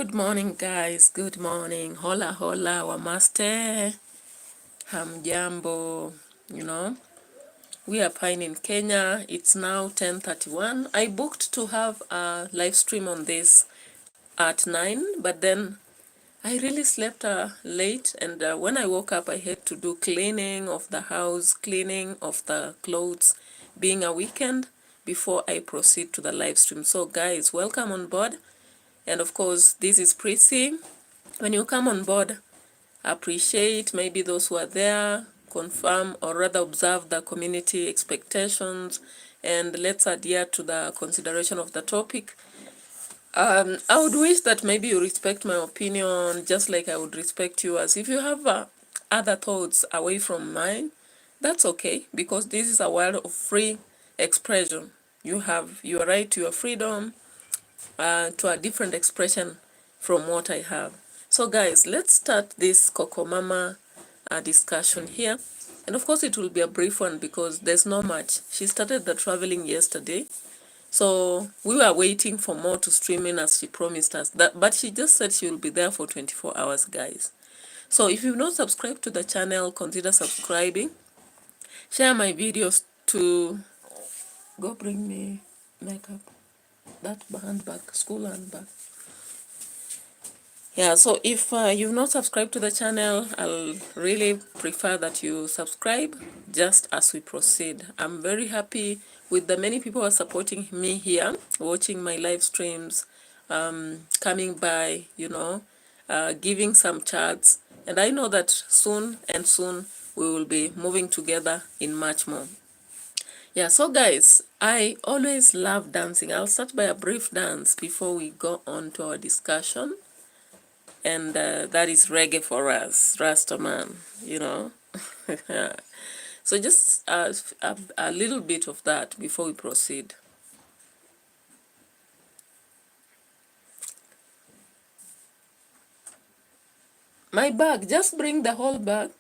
Good morning, guys. Good morning. Hola, hola, wamaste. Hamjambo. We are fine in Kenya. It's now 10:31. I booked to have a live stream on this at 9, but then I really slept late, and when I woke up, I had to do cleaning of the house, cleaning of the clothes, being a weekend, before I proceed to the live stream. So, guys, welcome on board. And of course, this is Prissy. When you come on board, appreciate maybe those who are there, confirm or rather observe the community expectations, and let's adhere to the consideration of the topic. I would wish that maybe you respect my opinion just like I would respect yours. If you have other thoughts away from mine, that's okay, because this is a world of free expression. You have your right to your freedom, to a different expression from what I have. So guys, let's start this KOKOMAMA discussion here. And of course it will be a brief one because there's not much. She started the traveling yesterday. So we were waiting for more to stream in as she promised us. But she just said she will be there for 24 hours, guys. So if you've not subscribed to the channel, consider subscribing. Share my videos to... Go bring me makeup. That handbag, school handbag. Yeah, so if you've not subscribed to the channel, I'll really prefer that you subscribe just as we proceed. I'm very happy with the many people who are supporting me here, watching my live streams, coming by, giving some chats. And I know that soon we will be moving together in much more. Yeah, so guys, I always love dancing. I'll start by a brief dance before we go on to our discussion. And that is reggae for us, Rastaman, So just a little bit of that before we proceed. My bag, just bring the whole bag.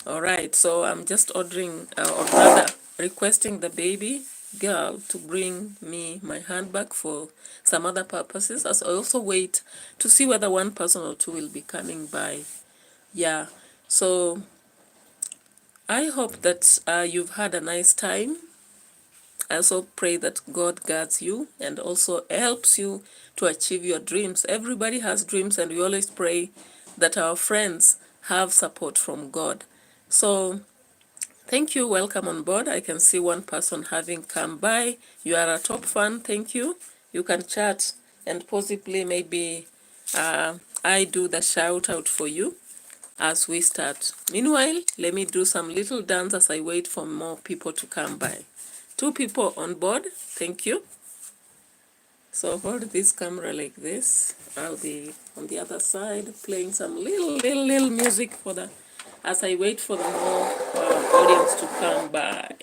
All right, so I'm just ordering, or rather requesting the baby girl to bring me my handbag for some other purposes, as I also wait to see whether one person or two will be coming by. Yeah, so I hope that you've had a nice time. I also pray that God guards you and also helps you to achieve your dreams. Everybody has dreams, and we always pray that our friends have support from God. So thank you. Welcome on board. I can see one person having come by. You are a top fan. Thank you. You can chat and possibly maybe I do the shout out for you as we start. Meanwhile, let me do some little dance as I wait for more people to come by. 2 people on board. Thank you. So hold this camera like this. I'll be on the other side playing some little music for the as I wait for the more audience to come by.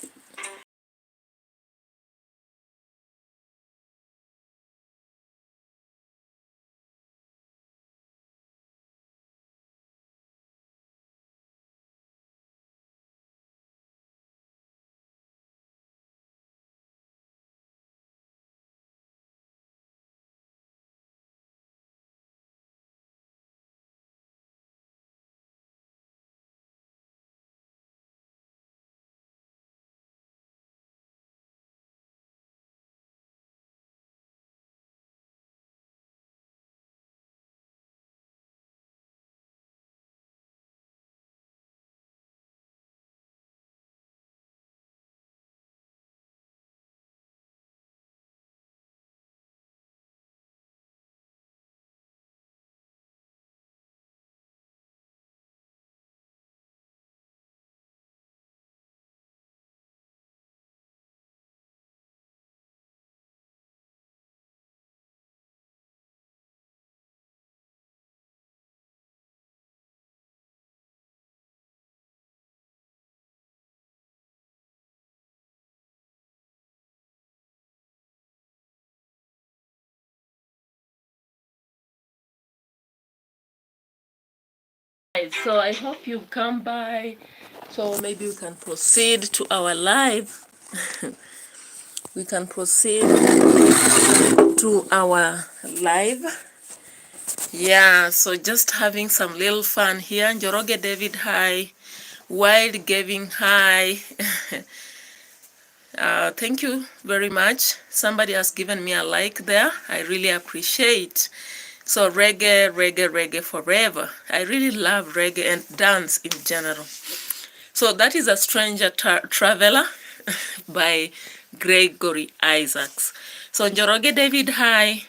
So I hope you've come by. So maybe we can proceed to our live. we can proceed to our live. Yeah, so just having some little fun here. Njoroge David, hi. Wild Giving, hi. Thank you very much. Somebody has given me a like there. I really appreciate. So reggae, reggae, reggae forever. I really love reggae and dance in general. So that is A Stranger Traveler by Gregory Isaacs. So Njoroge David, hi.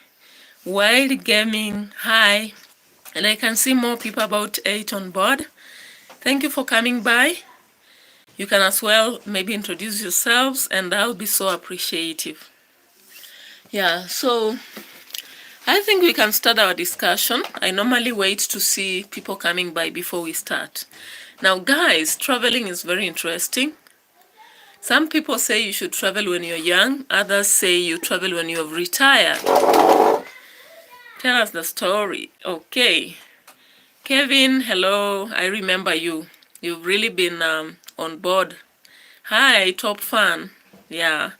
Wild Gaming, hi. And I can see more people, about 8 on board. Thank you for coming by. You can as well maybe introduce yourselves, and I'll be so appreciative. Yeah, so I think we can start our discussion. I normally wait to see people coming by before we start. Now, guys, traveling is very interesting. Some people say you should travel when you're young. Others say you travel when you've retired. Tell us the story. Okay. Kevin, hello. I remember you. You've really been on board. Hi, top fan. Yeah,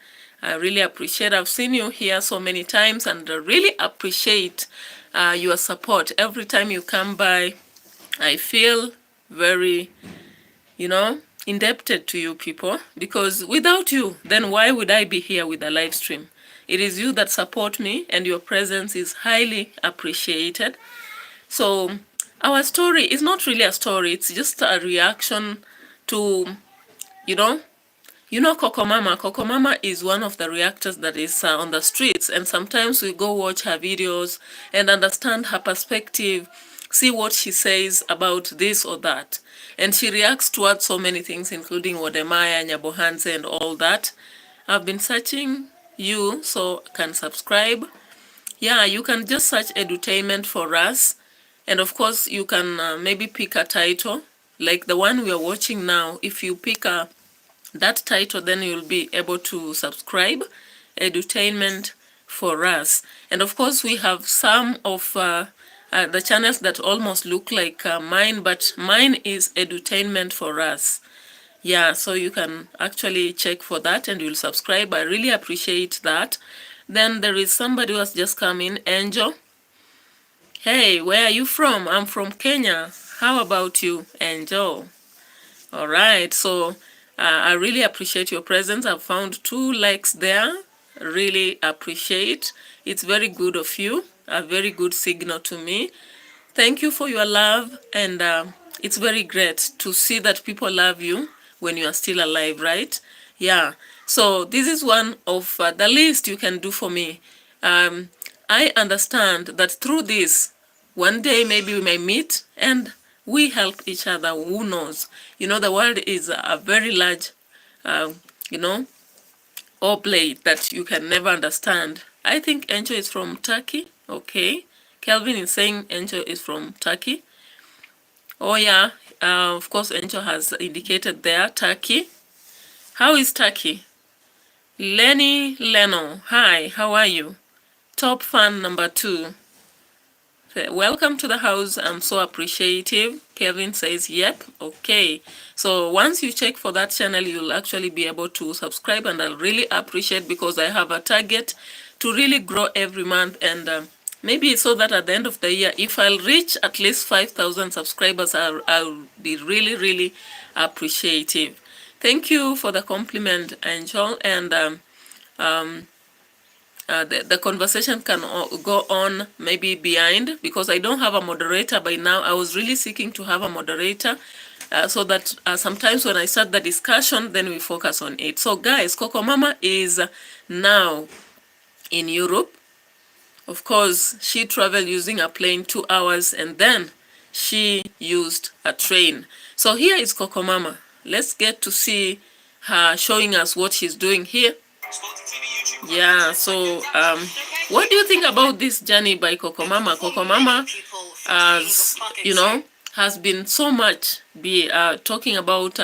I really appreciate. I've seen you here so many times, and I really appreciate your support. Every time you come by, I feel very, indebted to you people, because without you, then why would I be here with a live stream? It is you that support me, and your presence is highly appreciated. So our story is not really a story. It's just a reaction to, KOKOMAMA. KOKOMAMA is one of the reactors that is on the streets, and sometimes we go watch her videos and understand her perspective, see what she says about this or that. And she reacts towards so many things, including Wodemaya, Nyabohanse, and all that. I've been searching you, so can subscribe. Yeah, you can just search edutainment for us. And of course, you can maybe pick a title, like the one we are watching now. If you pick that title, then you'll be able to subscribe. Edutainment for us. And of course, we have some of the channels that almost look like mine, but mine is edutainment for us. Yeah, so you can actually check for that and you'll subscribe. I really appreciate that. Then there is somebody who has just come in, Angel. Hey, where are you from? I'm from Kenya. How about you, Angel? All right, so I really appreciate your presence. I've found 2 likes there. Really appreciate. It's very good of you. A very good signal to me. Thank you for your love, and it's very great to see that people love you when you are still alive, right? Yeah, so this is one of the least you can do for me. I understand that through this, one day maybe we may meet and we help each other. Who knows? The world is a very large, oblate that you can never understand. I think Angel is from Turkey. Okay. Kelvin is saying Angel is from Turkey. Oh yeah, of course Angel has indicated there, Turkey. How is Turkey? Lenny Leno, hi, how are you? Top fan number 2. Welcome to the house. I'm so appreciative. Kevin says, yep, okay. So once you check for that channel, you'll actually be able to subscribe, and I'll really appreciate, because I have a target to really grow every month, and maybe so that at the end of the year, if I'll reach at least 5,000 subscribers, I'll be really, really appreciative. Thank you for the compliment, Angel, and the conversation can go on maybe behind, because I don't have a moderator by now. I was really seeking to have a moderator so that sometimes when I start the discussion, then we focus on it. So guys, KOKOMAMA is now in Europe. Of course, she traveled using a plane 2 hours, and then she used a train. So here is KOKOMAMA. Let's get to see her showing us what she's doing here. Yeah, so what do you think about this journey by KOKOMAMA? KOKOMAMA, has been so much talking about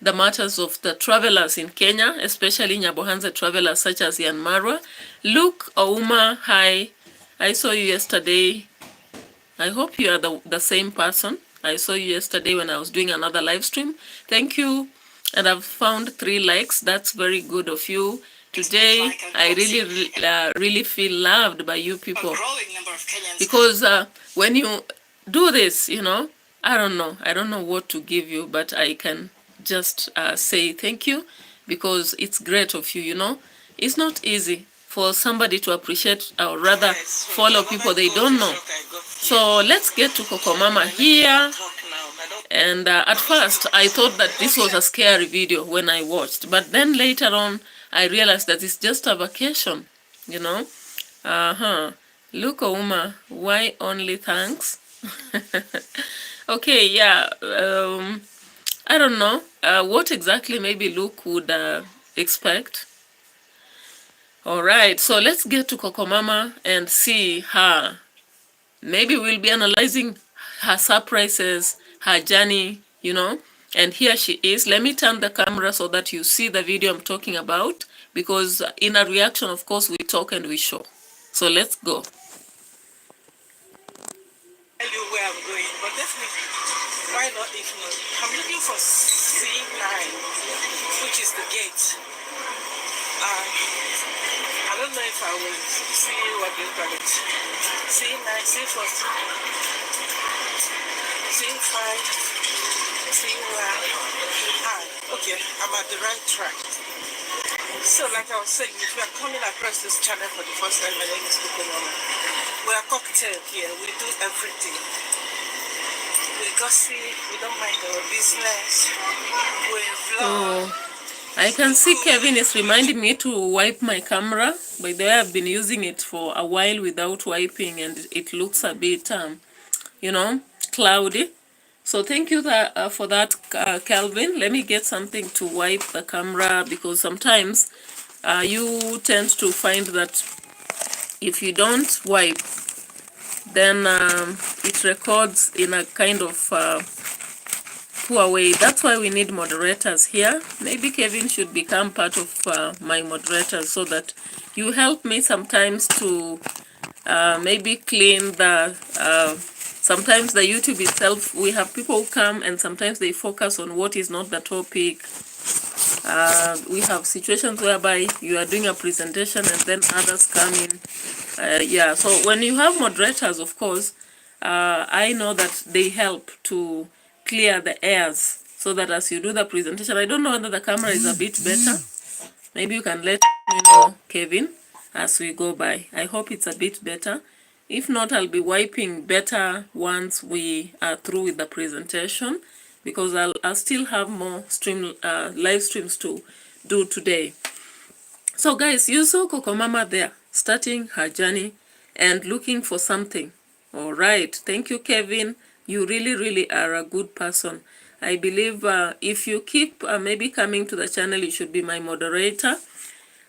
the matters of the travelers in Kenya, especially Nyabohanse travelers such as Yan Marwa. Luke Ouma, hi. I saw you yesterday. I hope you are the same person. I saw you yesterday when I was doing another live stream. Thank you. And I've found 3 likes. That's very good of you. Today, I really feel loved by you people. Because when you do this, I don't know what to give you, but I can just say thank you, because it's great of you. It's not easy for somebody to appreciate or rather follow people they don't know. So let's get to KOKOMAMA here. And at first, I thought that this was a scary video when I watched. But then later on, I realized that it's just a vacation, Look, Uma, why only thanks? Okay, yeah. I don't know what exactly maybe Luke would expect. Alright, so let's get to KOKOMAMA and see her. Maybe we'll be analyzing her surprises, her journey, and here she is. Let me turn the camera so that you see the video I'm talking about, because in a reaction, of course, we talk and we show. So let's go. Tell you where I'm going, but definitely, why not if not? I'm looking for C9, which is the gate. I don't know if I will see what they call it. C9, C4, C5, C1. Okay, I'm at the right track. So, like I was saying, if you are coming across this channel for the first time, my name is KOKOMAMA. We are cocktail here. We do everything. We gossip. We don't mind our business. We vlog. I can see Kevin is reminding me to wipe my camera. By the way, I've been using it for a while without wiping, and it looks a bit, cloudy. So thank you for that, Calvin. Let me get something to wipe the camera, because sometimes you tend to find that if you don't wipe, then it records in a kind of poor way. That's why we need moderators here. Maybe Kevin should become part of my moderators, so that you help me sometimes to maybe clean the sometimes the YouTube itself. We have people who come and sometimes they focus on what is not the topic. We have situations whereby you are doing a presentation and then others come in. Yeah, so when you have moderators, of course, I know that they help to clear the airs, so that as you do the presentation, I don't know whether the camera is a bit better. Maybe you can let me know, Kevin, as we go by. I hope it's a bit better. If not, I'll be wiping better once we are through with the presentation, because I'll still have more live streams to do today. So guys, you saw KOKOMAMA there, starting her journey and looking for something. All right, thank you, Kevin. You really are a good person. I believe if you keep maybe coming to the channel, you should be my moderator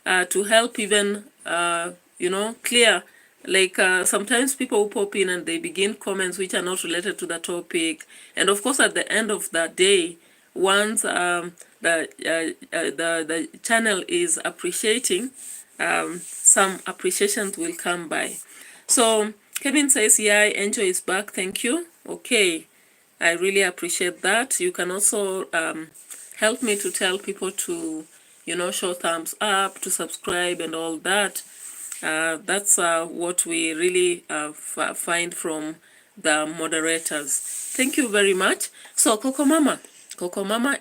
to help even, clear. Like sometimes people will pop in and they begin comments which are not related to the topic. And of course, at the end of the day, once the channel is appreciating, some appreciations will come by. So Kevin says, yeah, Angel is back. Thank you. Okay, I really appreciate that. You can also help me to tell people to, show thumbs up, to subscribe and all that. That's what we really find from the moderators. Thank you very much. So KOKOMAMA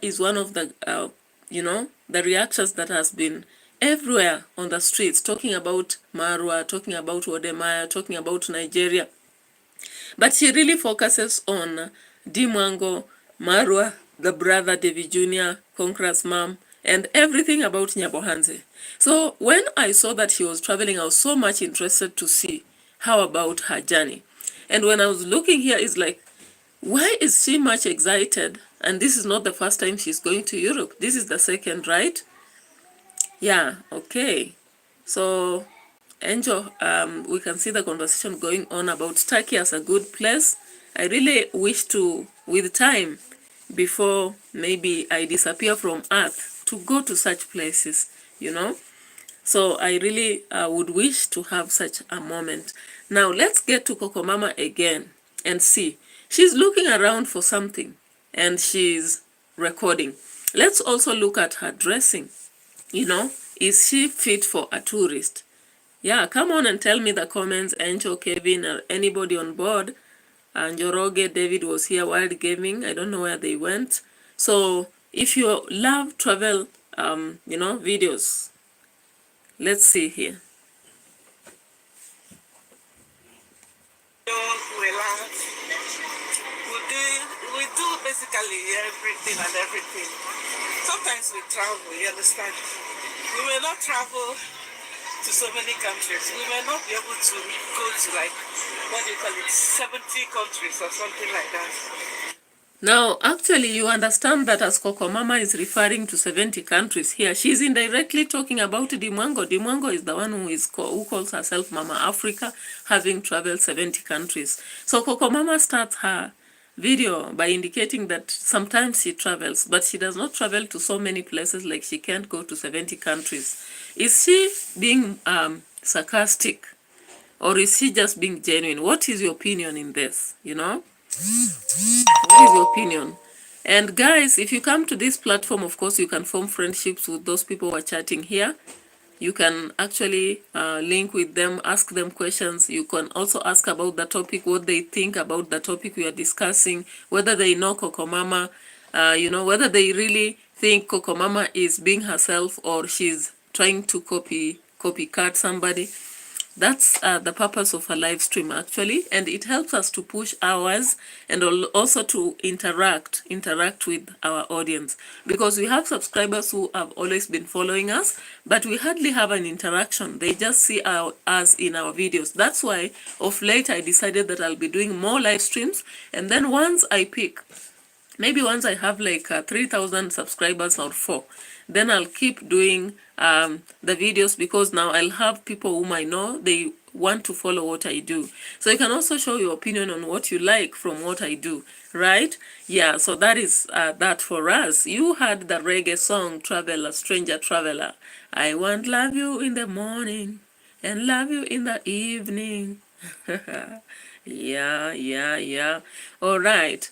is one of the, the reactions that has been everywhere on the streets, talking about Marwa, talking about Wodemaya, talking about Nigeria. But she really focuses on Dimwango, Marwa, the brother David Jr., Conqueror's mom, and everything about Nyabohanze. So when I saw that she was traveling, I was so much interested to see how about her journey. And when I was looking here, it's like, why is she much excited? And this is not the first time she's going to Europe. This is the second, right? Yeah, okay. So, Angel, we can see the conversation going on about Turkey as a good place. I really wish to, with time, before maybe I disappear from Earth, to go to such places, So I really would wish to have such a moment. Now, let's get to KOKOMAMA again and see. She's looking around for something and she's recording. Let's also look at her dressing. Is she fit for a tourist? Yeah, come on and tell me the comments, Angel, Kevin, or anybody on board. And Joroge, David was here, Wild Gaming. I don't know where they went. So if you love travel, videos, let's see here. We do basically everything and everything. Sometimes we travel, you understand? We may not travel to so many countries. We may not be able to go to, like, what do you call it, 70 countries or something like that. Now, actually, you understand that as KOKOMAMA is referring to 70 countries here, she's indirectly talking about Dimwango. Dimwango is the one who calls herself Mama Africa, having traveled 70 countries. So KOKOMAMA starts her video by indicating that sometimes she travels, but she does not travel to so many places, like she can't go to 70 countries. Is she being sarcastic, or is she just being genuine? What is your opinion in this, What is your opinion? And guys, if you come to this platform, of course, you can form friendships with those people who are chatting here. You can actually link with them, ask them questions. You can also ask about the topic, what they think about the topic we are discussing, whether they know KOKOMAMA, whether they really think KOKOMAMA is being herself or she's trying to copycat somebody. That's the purpose of a live stream, actually, and it helps us to push ours and also to interact with our audience, because we have subscribers who have always been following us, but we hardly have an interaction. They just see us in our videos. That's why of late I decided that I'll be doing more live streams, and then once I pick, maybe once I have like 3,000 subscribers or 4, then I'll keep doing the videos, because now I'll have people whom I know, they want to follow what I do. So you can also show your opinion on what you like from what I do, right? Yeah, so that is that for us. You heard the reggae song, Traveler, Stranger Traveler. I want love you in the morning and love you in the evening. Yeah. All right.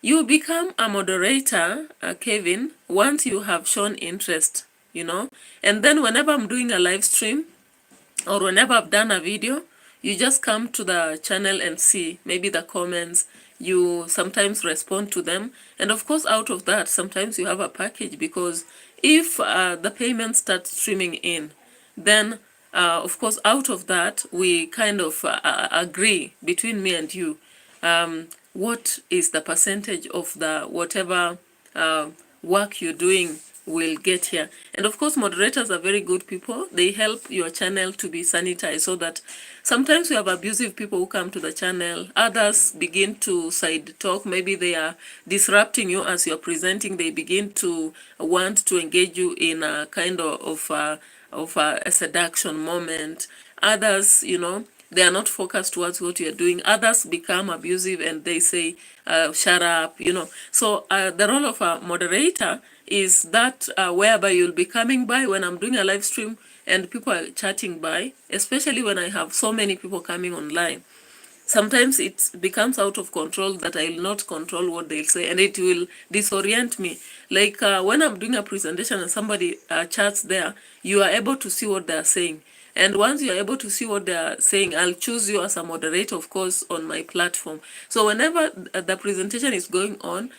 You become a moderator, Kevin, once you have shown interest, and then whenever I'm doing a live stream or whenever I've done a video, you just come to the channel and see maybe the comments. You sometimes respond to them, and of course out of that sometimes you have a package, because if the payment starts streaming in, then of course out of that we kind of agree between me and you what is the percentage of the whatever work you're doing will get here. And of course moderators are very good people. They help your channel to be sanitized, so that sometimes we have abusive people who come to the channel, others begin to side talk, maybe they are disrupting you as you're presenting, they begin to want to engage you in a kind of a seduction moment. Others, they are not focused towards what you're doing. Others become abusive and they say, shut up, So the role of a moderator is that whereby you'll be coming by when I'm doing a live stream and people are chatting by, especially when I have so many people coming online. Sometimes it becomes out of control that I'll not control what they'll say, and it will disorient me. Like when I'm doing a presentation and somebody chats there, you are able to see what they're saying. And once you're able to see what they're saying, I'll choose you as a moderator, of course, on my platform. So whenever the presentation is going on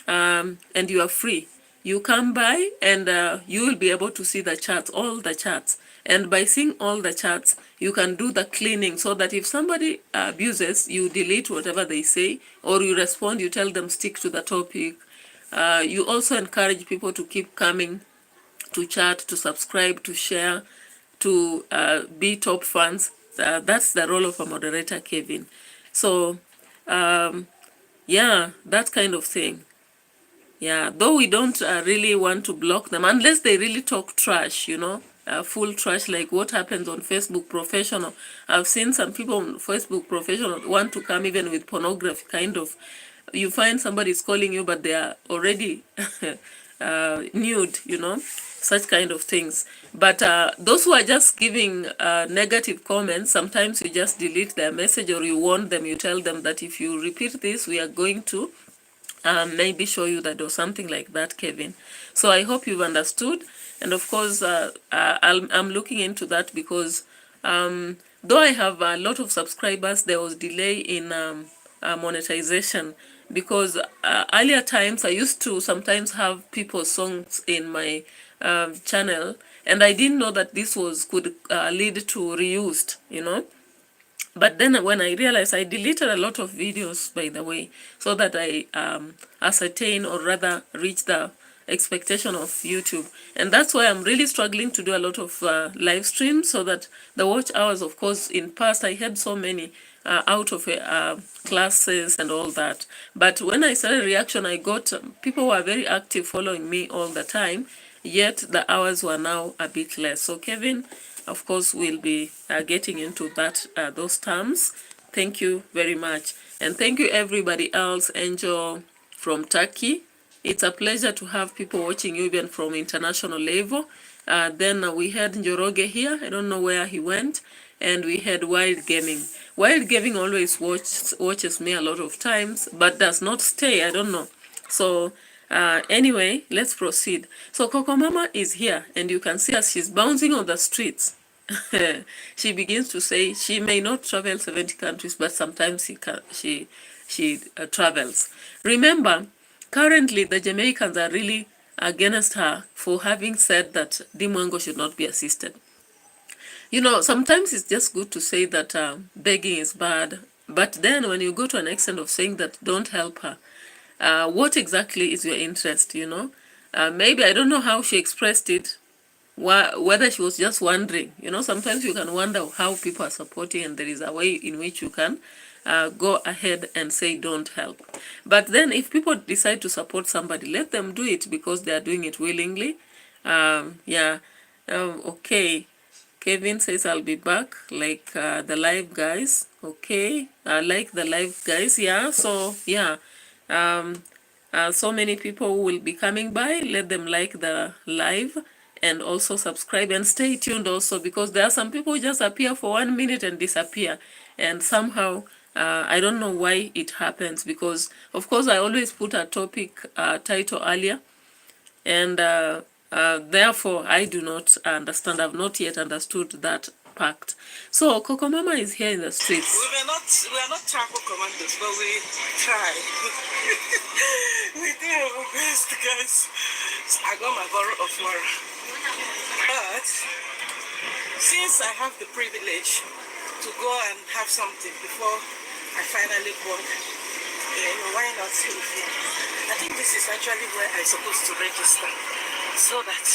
and you are free, you come by and you will be able to see the charts, all the charts. And by seeing all the charts, you can do the cleaning, so that if somebody abuses, you delete whatever they say, or you respond, you tell them stick to the topic. You also encourage people to keep coming to chat, to subscribe, to share, to be top fans. That's the role of a moderator, Kevin. So, yeah, that kind of thing. Yeah, though we don't really want to block them unless they really talk trash, full trash, like what happens on Facebook Professional. I've seen some people on Facebook Professional want to come even with pornography, kind of. You find somebody's calling you, but they are already nude, such kind of things. But those who are just giving negative comments, sometimes you just delete their message, or you warn them, you tell them that if you repeat this, we are going to maybe show you that or something like that, Kevin. So I hope you've understood. And of course, I'm looking into that because though I have a lot of subscribers, there was delay in monetization because earlier times I used to sometimes have people's songs in my channel, and I didn't know that this could lead to reused, But then when I realized, I deleted a lot of videos, by the way, so that I ascertain or rather reach the expectation of YouTube. And that's why I'm really struggling to do a lot of live streams so that the watch hours, of course, in past I had so many out of classes and all that. But when I started reaction, I got people were very active following me all the time, yet the hours were now a bit less. So Kevin, of course, we'll be getting into those terms. Thank you very much. And thank you everybody else. Angel from Turkey. It's a pleasure to have people watching you even from international level. Then we had Njoroge here. I don't know where he went. And we had Wild Gaming. Wild Gaming always watches me a lot of times, but does not stay. I don't know. So anyway, let's proceed. So KOKOMAMA is here, and you can see as she's bouncing on the streets. She begins to say she may not travel 70 countries, but sometimes she travels. Remember, currently the Jamaicans are really against her for having said that Dimwango should not be assisted. Sometimes it's just good to say that begging is bad, but then when you go to an extent of saying that don't help her, what exactly is your interest, Maybe, I don't know how she expressed it, whether she was just wondering. Sometimes you can wonder how people are supporting, and there is a way in which you can go ahead and say don't help. But then if people decide to support somebody, let them do it because they are doing it willingly. Okay. Kevin says I'll be back, like the live guys. Okay, like the live guys. Yeah, so yeah, so many people will be coming by. Let them like the live and also subscribe and stay tuned also, because there are some people who just appear for 1 minute and disappear, and somehow I don't know why it happens, because of course I always put a topic title earlier, and therefore I do not understand. I've not yet understood that pact. So KOKOMAMA is here in the streets. We are not travel commandos, but we try. We do our best, guys. I got my bottle of water. But since I have the privilege to go and have something before I finally board, why not stay here? I think this is actually where I'm supposed to register, so that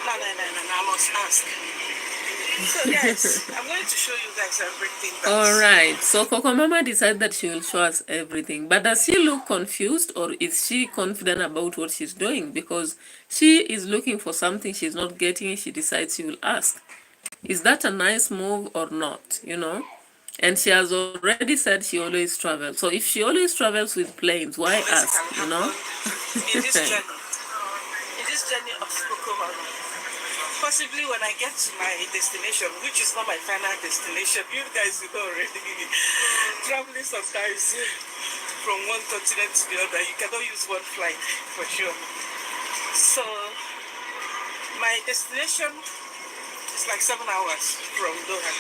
no, I must ask. So yes, I'm going to show you guys everything. All right. So KOKOMAMA decided that she will show us everything. But does she look confused, or is she confident about what she's doing? Because she is looking for something she's not getting. She decides she will ask. Is that a nice move or not? And she has already said she always travels. So if she always travels with planes, why ask? In this journey of KOKOMAMA. Possibly when I get to my destination, which is not my final destination, you guys know already. Traveling sometimes from one continent to the other, you cannot use one flight for sure. So my destination is like 7 hours from Doha,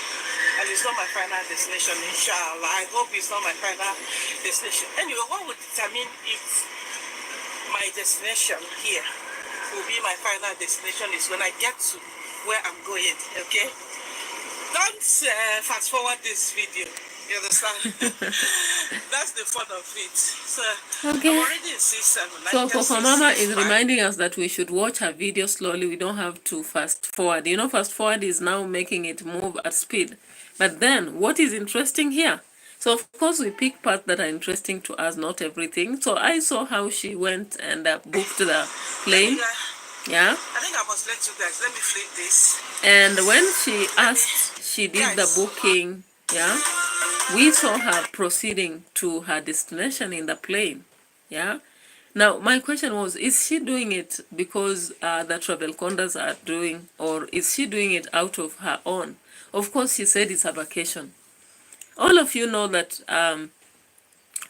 and it's not my final destination. Inshallah, I hope it's not my final destination. Anyway, what would determine if my destination here will be my final destination is when I get to where I'm going, okay? Don't fast forward this video, you understand? That's the fun of it. So, okay. I'm already in C7. So KOKOMAMA is reminding us that we should watch her video slowly. We don't have to fast forward. Fast forward is now making it move at speed. But then, what is interesting here? So of course we pick parts that are interesting to us, not everything. So I saw how she went and booked the plane. Yeah. I think I must let you guys. Let me flip this. And when she asked, she did the booking. Yeah. We saw her proceeding to her destination in the plane. Yeah. Now my question was, is she doing it because the travel condas are doing, or is she doing it out of her own? Of course she said it's a vacation. All of you know that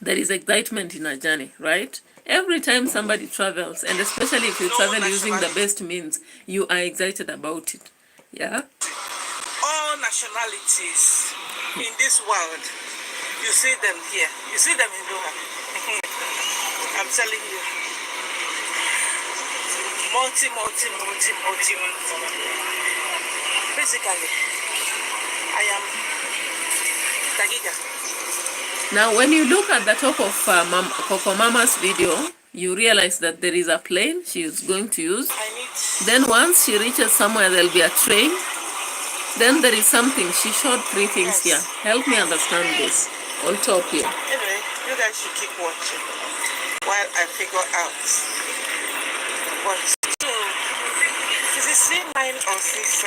there is excitement in a journey, right? Every time somebody travels, and especially if you No travel using the nationality. best means, you are excited about it. Yeah? All nationalities in this world, you see them here. You see them in Doha. I'm telling you. Multi. Basically, I am Tagiga. Now, when you look at the top of KOKOMAMA's video, you realize that there is a plane she is going to use. Then once she reaches somewhere, there'll be a train. Then there is something. She showed three things here. Help me understand this. On top here. Anyway, you guys should keep watching while I figure out what to do. Is it C9 or C7?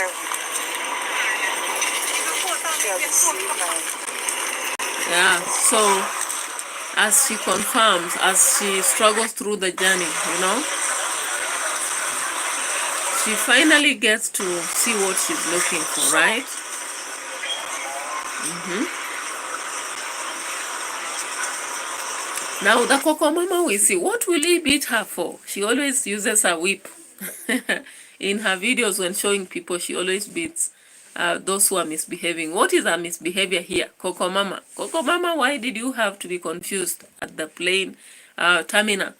Yeah, so as she confirms, as she struggles through the journey, you know, she finally gets to see what she's looking for, right? Now, the KOKOMAMA we see, what will he beat her for? She always uses a whip. In her videos when showing people, she always beats those who are misbehaving. What is her misbehavior here? KOKOMAMA. KOKOMAMA, why did you have to be confused at the plane terminal?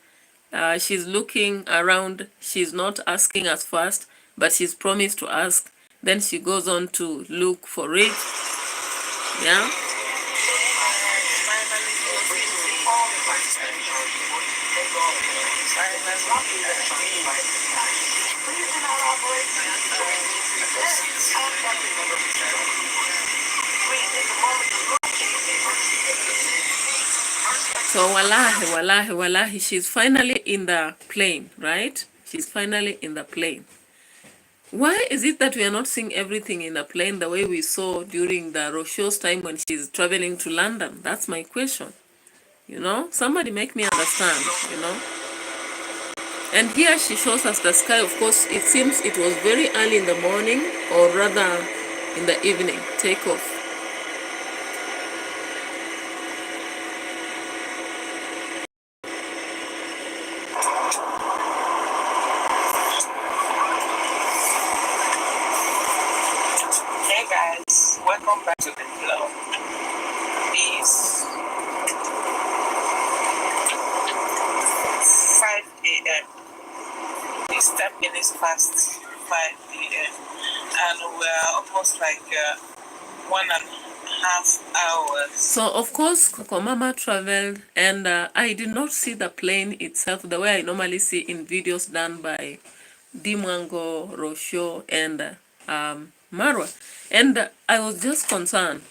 She's looking around. She's not asking us first, but she's promised to ask. Then she goes on to look for it. Yeah. So wallahi, she's finally in the plane, right? She's finally in the plane. Why is it that we are not seeing everything in the plane the way we saw during the Rocheau's time when she's traveling to London? That's my question. You know, somebody make me understand, you know. And here she shows us the sky. Of course, it seems it was very early in the morning, or rather in the evening, takeoff. Hey guys, welcome back to the vlog. It's 5 a.m. It's 10 minutes past 5 a.m. and we're almost like 1.5 hours. So of course KOKOMAMA traveled, and I did not see the plane itself the way I normally see in videos done by Dimwango, Rocheau, and Marwa. And I was just concerned,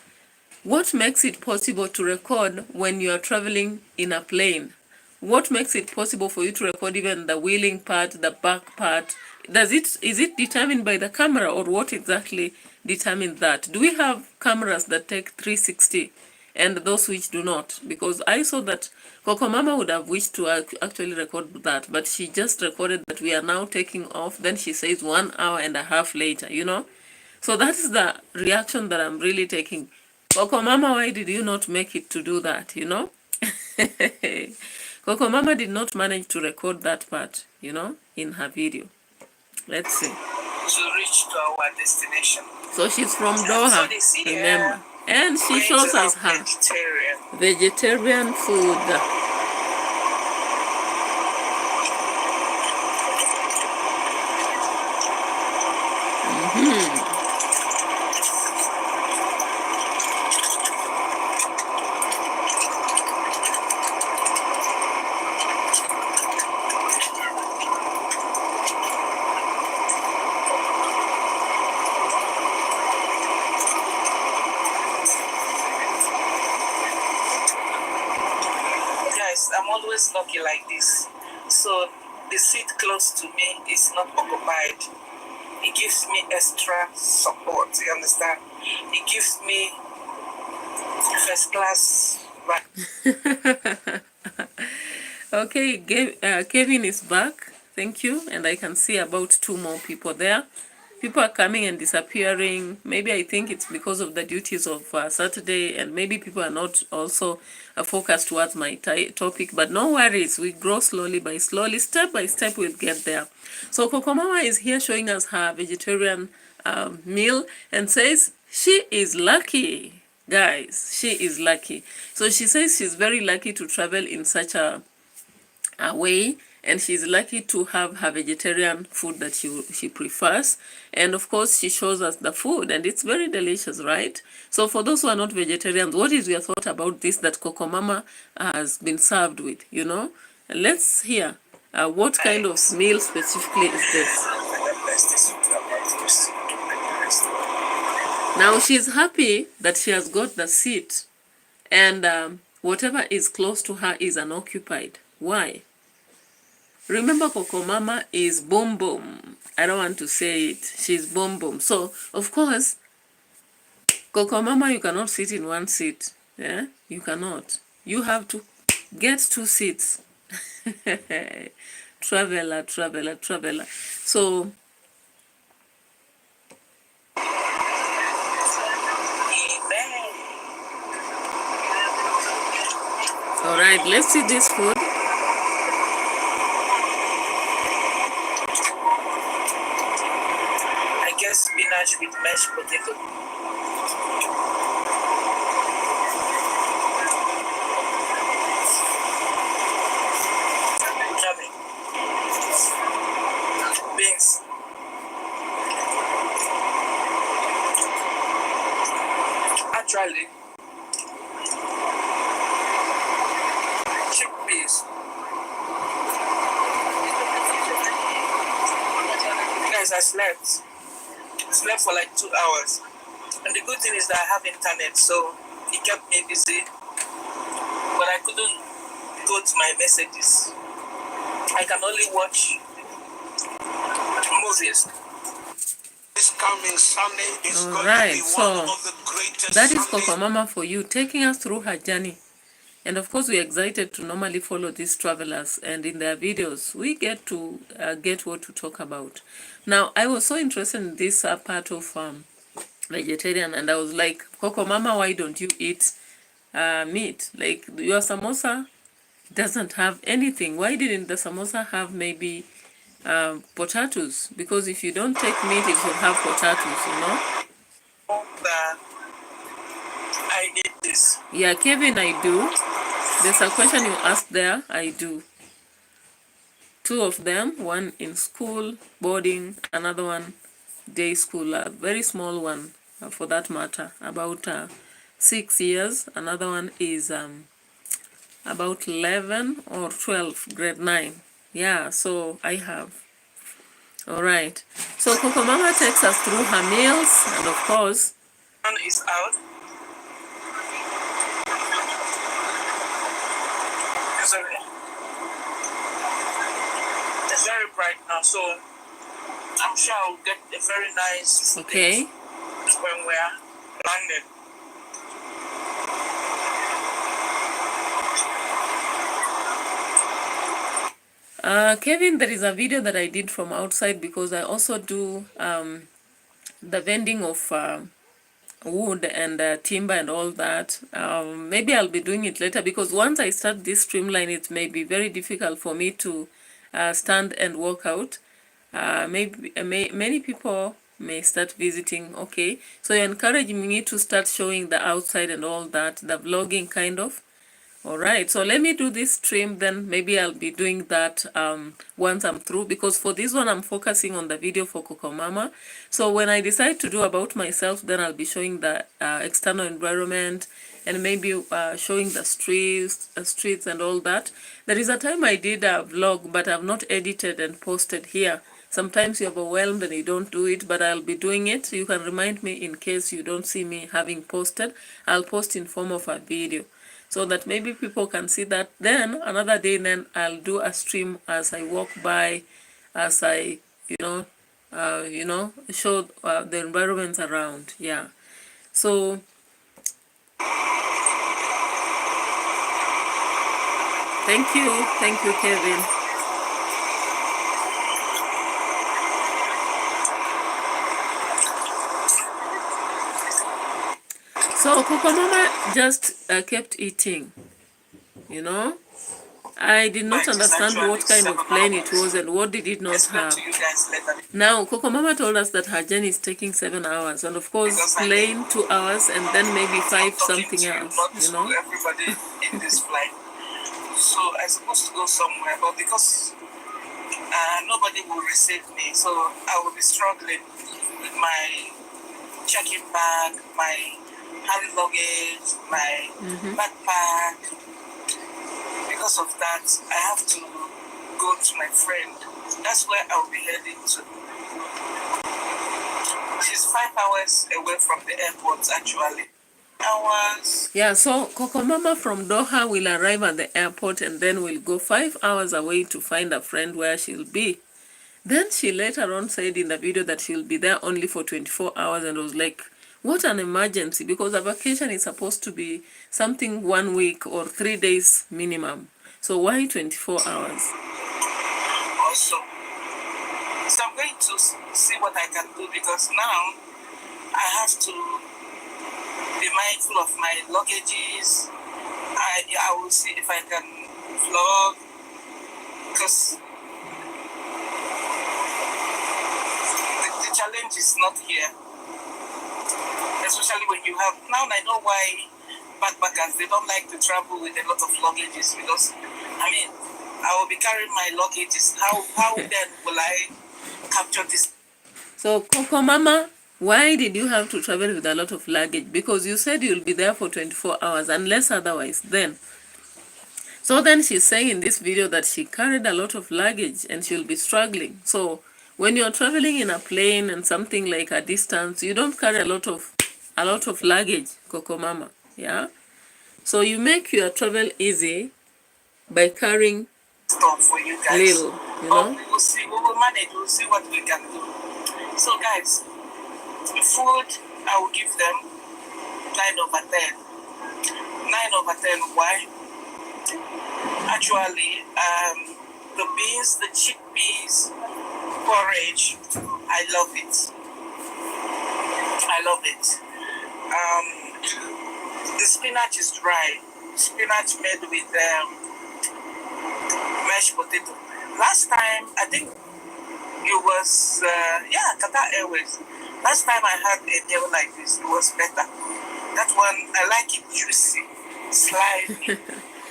what makes it possible to record when you are traveling in a plane? What makes it possible for you to record even the wheeling part, the back part? Is it determined by the camera, or what exactly determines that? Do we have cameras that take 360 and those which do not? Because I saw that KOKOMAMA would have wished to actually record that, but she just recorded that we are now taking off. Then she says 1.5 hours later, you know? So that is the reaction that I'm really taking. KOKOMAMA, why did you not make it to do that, you know? KOKOMAMA did not manage to record that part, you know, in her video. Let's see. To reach to our destination. So she's from Doha, So remember. And she shows us her vegetarian food. I'm always lucky like this. So the seat close to me is not occupied. It gives me extra support, you understand? It gives me first class. Okay, Kevin is back. Thank you. And I can see about 2 more people there. People are coming and disappearing. Maybe I think it's because of the duties of Saturday, and maybe people are not also focused towards my topic. But no worries, we grow slowly by slowly, step by step, we'll get there. So KOKOMAMA is here showing us her vegetarian meal and says she is lucky. Guys, she is lucky. So she says she's very lucky to travel in such a way, and she's lucky to have her vegetarian food that she prefers. And of course she shows us the food, and it's very delicious, right? So for those who are not vegetarians, what is your thought about this that KOKOMAMA has been served with, you know? And let's hear what kind of meal specifically is this. Now she's happy that she has got the seat, and whatever is close to her is unoccupied. Why? Remember, KOKOMAMA is boom boom. I don't want to say it. She's boom boom. So, of course, KOKOMAMA, you cannot sit in one seat. Yeah, you cannot. You have to get 2 seats. Traveler, traveler, traveler. So, all right, let's see this food. Spinach with mashed potato. Yummy. Beans. Actually, chickpeas. Guys, I slept for like 2 hours, and the good thing is that I have internet, so it kept me busy, but I couldn't go to my messages. I can only watch movies. This coming Sunday is all going right, to be so one of the greatest that is Sundays. KOKOMAMA for you, taking us through her journey. And of course, we're excited to normally follow these travelers, and in their videos, we get to get what to talk about. Now, I was so interested in this part of vegetarian, and I was like, KOKOMAMA, why don't you eat meat? Like, your samosa doesn't have anything. Why didn't the samosa have maybe potatoes? Because if you don't take meat, it should have potatoes, you know? I did this. Yeah, Kevin, I do. There's a question you asked there. I do. 2 of them, one in school, boarding, another one day school, a very small one for that matter, about 6 years. Another one is about 11 or 12, grade 9. Yeah, so I have. All right. So KOKOMAMA takes us through her meals, and of course, One is out. It's very bright now, so I'm sure I'll get a very nice okay. when we're landing. Kevin, there is a video that I did from outside because I also do the vending of wood and timber and all that. Maybe I'll be doing it later because once I start this streamline, it may be very difficult for me to stand and walk out. Many people may start visiting. Okay, so you're encouraging me to start showing the outside and all that, the vlogging kind of. All right, so let me do this stream, then maybe I'll be doing that once I'm through, because for this one I'm focusing on the video for KOKOMAMA. So when I decide to do about myself, then I'll be showing the external environment and maybe showing the streets and all that. There is a time I did a vlog, but I've not edited and posted here. Sometimes you're overwhelmed and you don't do it, but I'll be doing it. You can remind me in case you don't see me having posted. I'll post in form of a video, so that maybe people can see that. Then another day, then I'll do a stream as I walk by, as I, show the environments around. Yeah. So thank you, Kevin. So KOKOMAMA just kept eating, you know. I did not understand what kind of plane it was and what did it not have. Now, KOKOMAMA told us that her journey is taking 7 hours, and of course, plane 2 hours, and then maybe 5 something else, you know. Everybody in this flight. So I'm supposed to go somewhere, but because nobody will receive me, so I will be struggling with my check-in bag, my hand luggage, my backpack. Because of that, I have to go to my friend. That's where I'll be heading to. She's 5 hours away from the airport, actually. Hours. Yeah, so KOKOMAMA from Doha will arrive at the airport and then will go 5 hours away to find a friend where she'll be. Then she later on said in the video that she'll be there only for 24 hours, and I was like, what an emergency, because a vacation is supposed to be something 1 week or 3 days minimum. So why 24 hours? Also, so I'm going to see what I can do, because now I have to be mindful of my luggages. I will see if I can vlog, because the challenge is not here. Especially when you have, now I know why backpackers, they don't like to travel with a lot of luggages, because, I mean, I will be carrying my luggages. How then will I capture this? So, KOKOMAMA, why did you have to travel with a lot of luggage? Because you said you'll be there for 24 hours, unless otherwise, then. So then she's saying in this video that she carried a lot of luggage and she'll be struggling. So, when you're traveling in a plane and something like a distance, you don't carry a lot of luggage, KOKOMAMA, yeah? So you make your travel easy by carrying stuff for you guys. Little, you know? We will see, we will manage, we will see what we can do. So guys, the food, I will give them 9/10. 9/10, why? Actually, the beans, the chickpeas, porridge, I love it. I love it. The spinach is dry. Spinach made with mashed potato. Last time, I think it was, Qatar Airways. Last time I had a meal like this, it was better. That one, I like it juicy, slimy.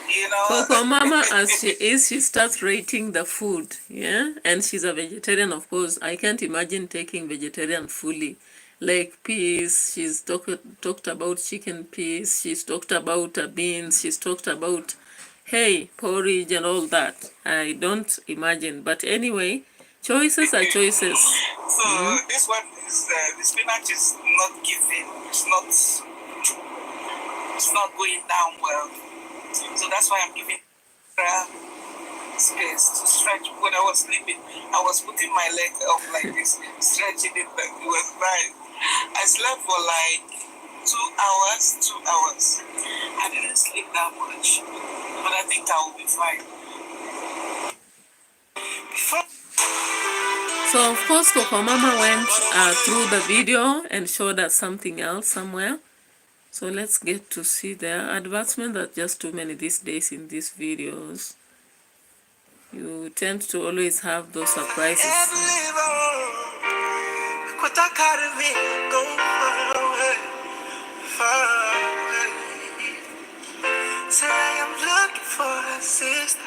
You know, KOKOMAMA, as she is, she starts rating the food, yeah? And she's a vegetarian, of course. I can't imagine taking vegetarian fully. Like peas, she's talked about chicken peas, she's talked about beans, she's talked about, hey, porridge and all that. I don't imagine. But anyway, choices are choices. So this one is, the spinach is not giving, it's not going down well. So that's why I'm giving space to stretch. When I was sleeping, I was putting my leg up like this, stretching it. It was nice. I slept for like 2 hours. I didn't sleep that much, but I think I will be fine. So of course KOKOMAMA went through the video and showed us something else somewhere. So let's get to see the advertisements. Are just too many these days in these videos. You tend to always have those surprises. Say I'm looking for a sister.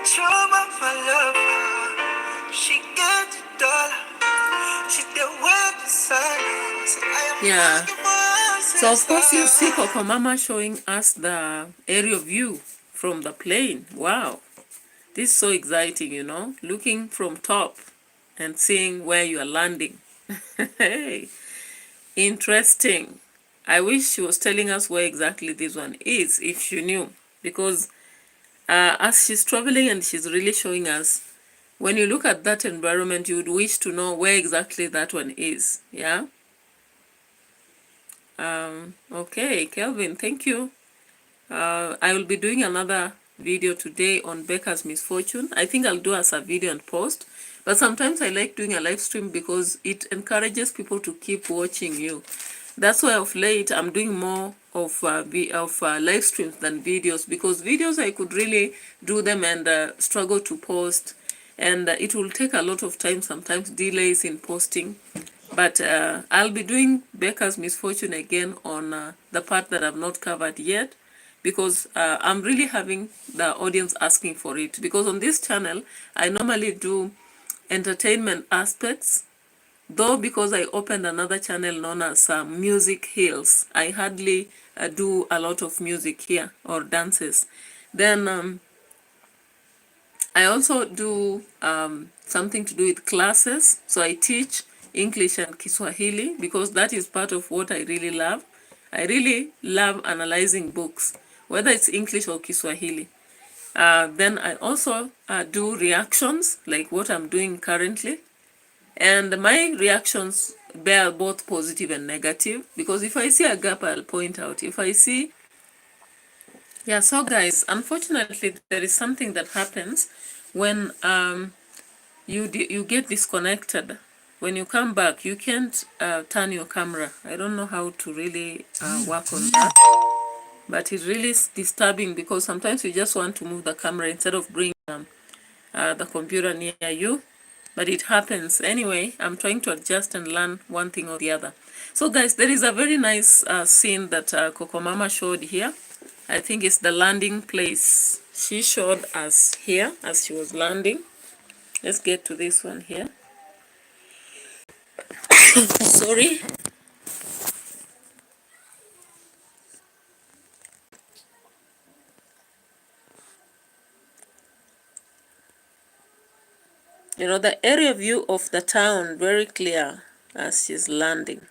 Show my love. She get the dollar. She the wet side. Yeah. So of course you see KOKOMAMA showing us the aerial view from the plane. Wow. This is so exciting, you know, looking from top and seeing where you are landing. Hey, interesting. I wish she was telling us where exactly this one is, if she knew. Because as she's traveling and she's really showing us, when you look at that environment, you would wish to know where exactly that one is. Yeah? Okay, Kelvin, thank you. I will be doing another video today on Becca's misfortune. I think I'll do as a video and post. But sometimes I like doing a live stream because it encourages people to keep watching you. That's why of late I'm doing more of live streams than videos, because videos I could really do them and struggle to post, and it will take a lot of time, sometimes delays in posting. But I'll be doing Becca's Misfortune again on the part that I've not covered yet, because I'm really having the audience asking for it. Because on this channel, I normally do entertainment aspects, though because I opened another channel known as Music Hills, I hardly do a lot of music here or dances. Then I also do something to do with classes. So I teach English and Kiswahili because that is part of what I really love. I really love analyzing books, whether it's English or Kiswahili. Then I also do reactions, like what I'm doing currently. And my reactions bear both positive and negative, because if I see a gap, I'll point out. If I see... Yeah, so guys, unfortunately, there is something that happens when you get disconnected. When you come back, you can't turn your camera. I don't know how to really work on that, but it really is disturbing, because sometimes you just want to move the camera instead of bringing the computer near you, but it happens. Anyway, I'm trying to adjust and learn one thing or the other. So guys, there is a very nice scene that KOKOMAMA showed here. I think it's the landing place. She showed us here as she was landing. Let's get to this one here. Sorry. You know, the area view of the town very clear as she's landing.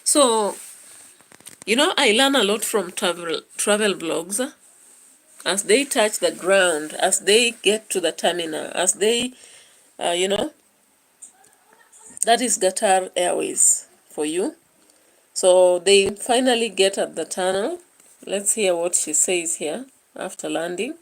So, you know, I learn a lot from travel vlogs. As they touch the ground, as they get to the terminal, as they, you know, that is Qatar Airways for you. So they finally get at the tunnel. Let's hear what she says here after landing.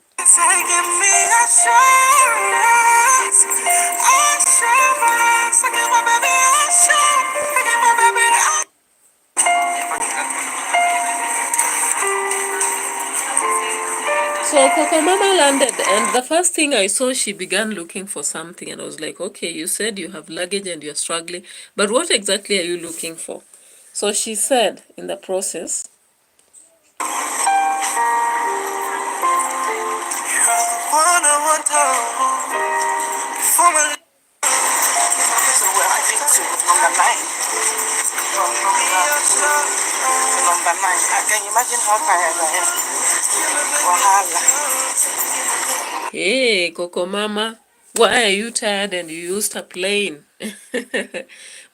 So KOKOMAMA landed, and the first thing I saw, she began looking for something, and I was like, okay, you said you have luggage and you're struggling, but what exactly are you looking for? So she said in the process, So we're heading to number 9. Number 9. Can you imagine how tired I am? Wahala. hey, KOKOMAMA, why are you tired and you used a plane?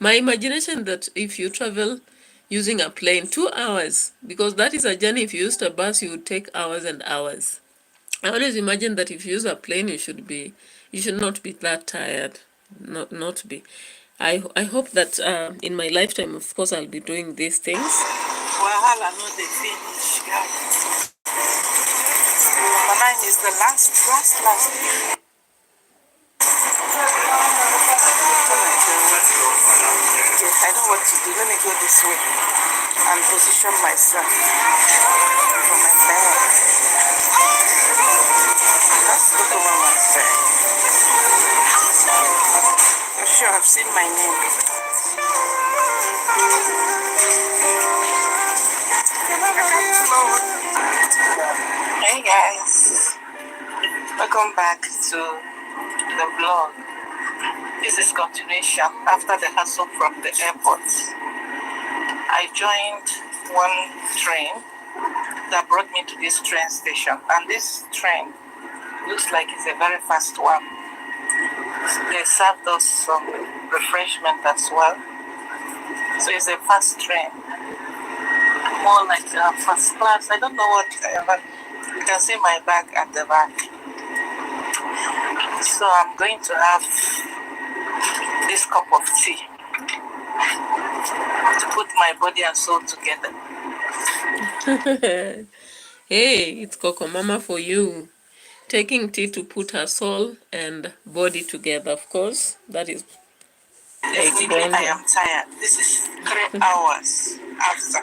My imagination that if you travel using a plane, 2 hours, because that is a journey. If you used a bus, you would take hours and hours. I always imagine that if you use a plane, you should not be that tired. Not be. I hope that in my lifetime, of course, I'll be doing these things. Wahala no dey finish, guys. Number 9 is the last. Okay, I know what to do. Let me go this way and position myself for my bed. That's KOKOMAMA's bed. I'm sure I've seen my name. Hey guys, welcome back to the vlog. This is continuation after the hustle from the airport. I joined one train that brought me to this train station, and this train looks like it's a very fast one. They served us some refreshment as well, so it's a fast train, more like first class. I don't know what, but you can see my bag at the back. So I'm going to have this cup of tea to put my body and soul together. Hey, it's KOKOMAMA for you. Taking tea to put her soul and body together, of course. That is Definitely, I am tired. This is 3 hours after.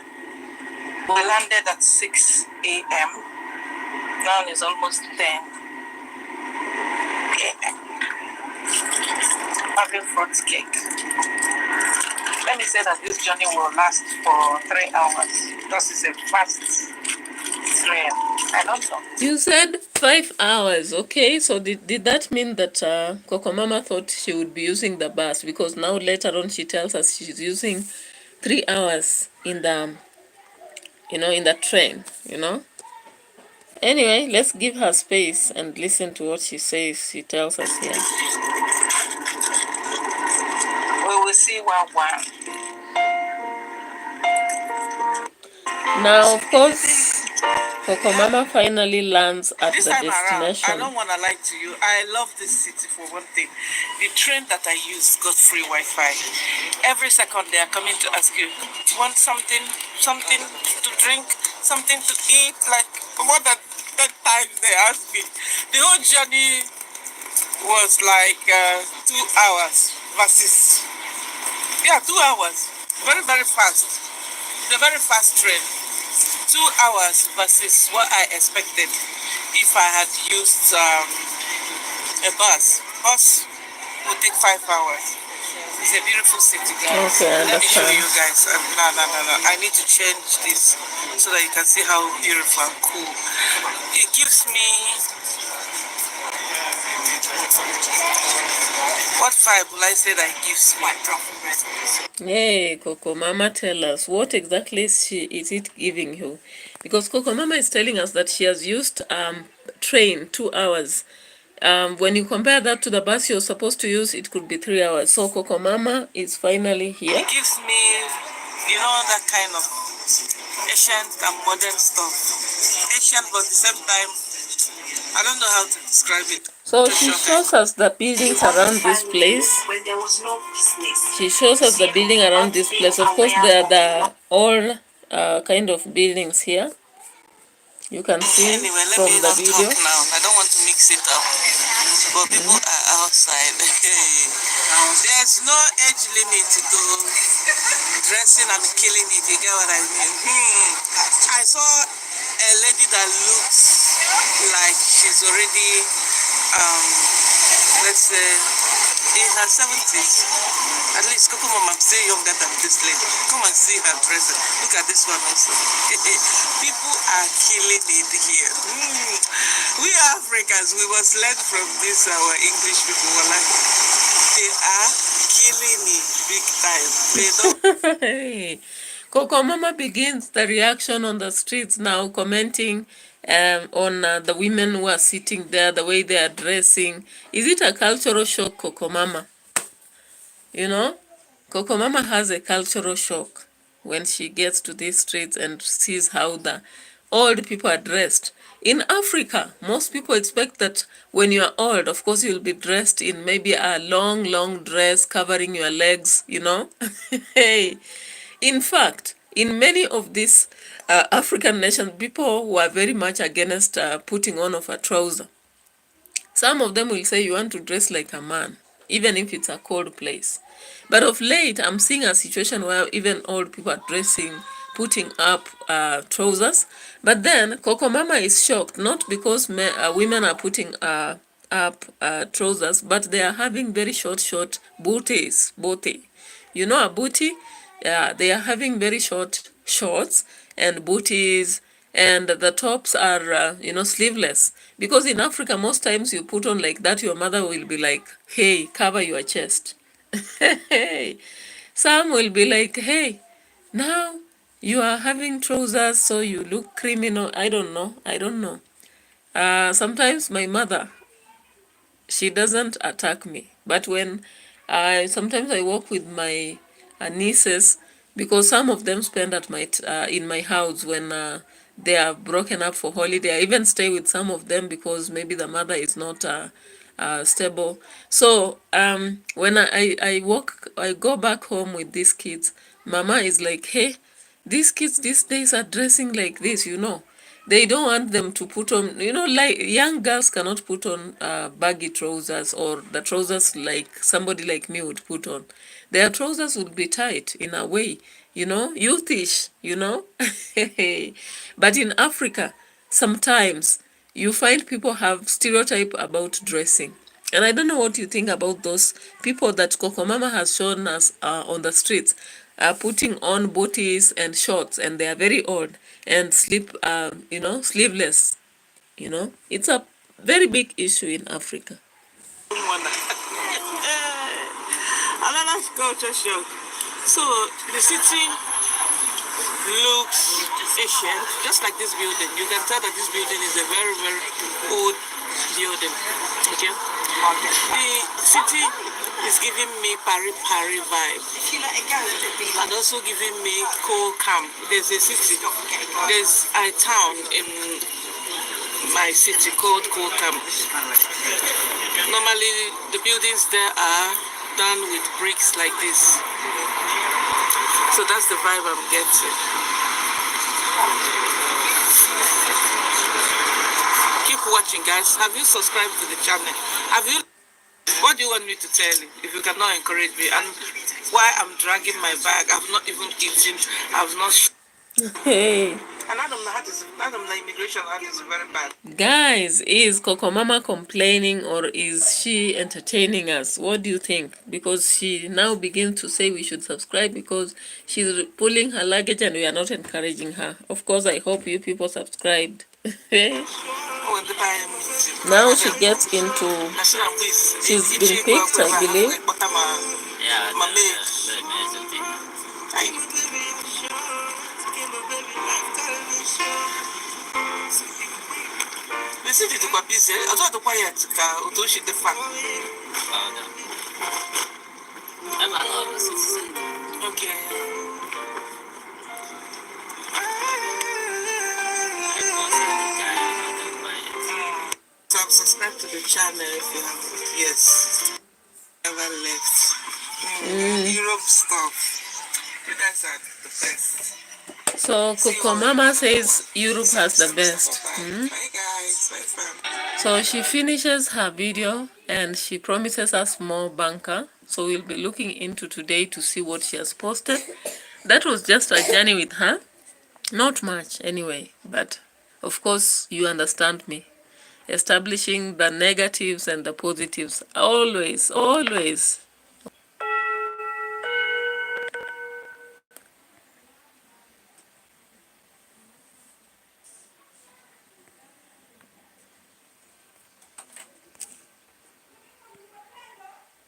We landed at 6 a.m. Now it's almost 10 a.m. Having fruit cake. Let me say that this journey will last for 3 hours because it's a fast train. I don't know. You said 5 hours, okay? So did that mean that KOKOMAMA thought she would be using the bus? Because now later on she tells us she's using 3 hours in the, in the train, Anyway, let's give her space and listen to what she says. She tells us here. We will see one. Now, of course, KOKOMAMA finally lands at this the time destination. around, I don't want to lie to you. I love this city for one thing. The train that I use got free Wi-Fi. Every second they are coming to ask you, do you want something to drink, something to eat? Like more than 10 times they asked me. The whole journey was like 2 hours versus 2 hours. Very, very fast. It's a very fast train. 2 hours versus what I expected if I had used a bus. Bus would take 5 hours. It's a beautiful city, guys. Okay, I Let me show understand. you guys. No. I need to change this so that you can see how beautiful and cool. It gives me... What vibe will I say that it gives me? Hey, KOKOMAMA, tell us, what exactly is it giving you? Because KOKOMAMA is telling us that she has used train 2 hours. When you compare that to the bus you're supposed to use, it could be 3 hours. So KOKOMAMA is finally here. It gives me, that kind of ancient and modern stuff. Ancient, but at the same time, I don't know how to describe it. So she shows us the buildings around this place. She shows us the building around this place. Of course, there are the all kind of buildings here. You can see Anyway, let from me the not video. talk now. I don't want to mix it up. But people are outside. There's no age limit to dressing and killing it. You get what I mean? I saw a lady that looks like she's already, let's say, in her 70s. At least KOKOMAMA, I'm still younger than this lady. Come and see her dressing. Look at this one also. People are killing it here. We Africans, we must learn from this, our English people. They are killing it big time. They don't. Hey. KOKOMAMA begins the reaction on the streets now, commenting on the women who are sitting there, the way they are dressing. Is it a cultural shock, KOKOMAMA? KOKOMAMA has a cultural shock when she gets to these streets and sees how the old people are dressed. In Africa, most people expect that when you are old, of course, you'll be dressed in maybe a long dress covering your legs, Hey. In fact, in many of these African nations, people who are very much against putting on of a trouser. Some of them will say you want to dress like a man, even if it's a cold place. But of late, I'm seeing a situation where even old people are putting up trousers. But then, KOKOMAMA is shocked, not because women are putting up trousers, but they are having very short booties. You know a booty? Yeah, they are having very short shorts and booties, and the tops are, sleeveless. Because in Africa, most times you put on like that, your mother will be like, hey, cover your chest. Hey. Some will be like, hey, now you are having trousers, so you look criminal. I don't know. Sometimes my mother, she doesn't attack me. But when sometimes I walk with my nieces, because some of them spend at my in my house when they are broken up for holiday. I even stay with some of them because maybe the mother is not stable. So when I go back home with these kids, Mama is like, hey, these kids these days are dressing like this, They don't want them to put on, like young girls cannot put on baggy trousers or the trousers like somebody like me would put on. Their trousers would be tight in a way, youthish, But in Africa, sometimes you find people have stereotype about dressing. And I don't know what you think about those people that KOKOMAMA has shown us on the streets, putting on booties and shorts, and they are very odd, and sleeveless. It's a very big issue in Africa. Another culture shock. So the city looks ancient, just like this building. You can tell that this building is a very, very old building. Okay. The city is giving me pari vibe, and also giving me cool calm. There's a city, there's a town in my city called Kokam. Normally, the buildings there are done with bricks like this. So that's the vibe I'm getting. Keep watching, guys. Have you subscribed to the channel? What do you want me to tell you if you cannot encourage me? And why I'm dragging my bag? I've not even eaten. I've not. Hey. And the immigration is very bad. Guys, is KOKOMAMA complaining or is she entertaining us? What do you think? Because she now begins to say we should subscribe because she's pulling her luggage and we are not encouraging her. Of course, I hope you people subscribed. Now she gets into... She's been picked, I believe. Listen to the busy. I don't know why it's the fact. Okay. So subscribe to the channel if you have. Yes. Never left. Europe stuff. You guys are the best. So KOKOMAMA says Europe has the best. Bye guys. Bye fam. So she finishes her video and she promises us more banker. So we'll be looking into today to see what she has posted. That was just a journey with her. Not much anyway, but of course you understand me. Establishing the negatives and the positives. Always, always.